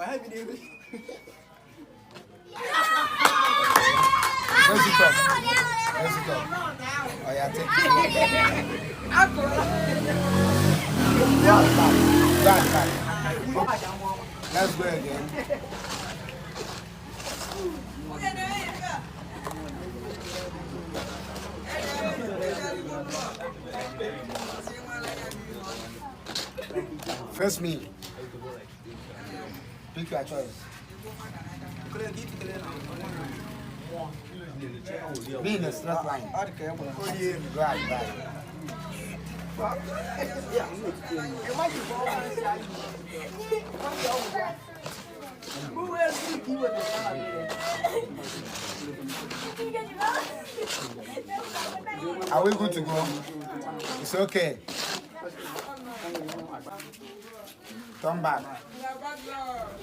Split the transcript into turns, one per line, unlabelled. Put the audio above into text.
Let's sit up. Let's sit up. Oh yeah, take it. Back. Let's go again. First me. Pick your choice. Be in a straight line. Right. Are we good to go? It's okay. Come back.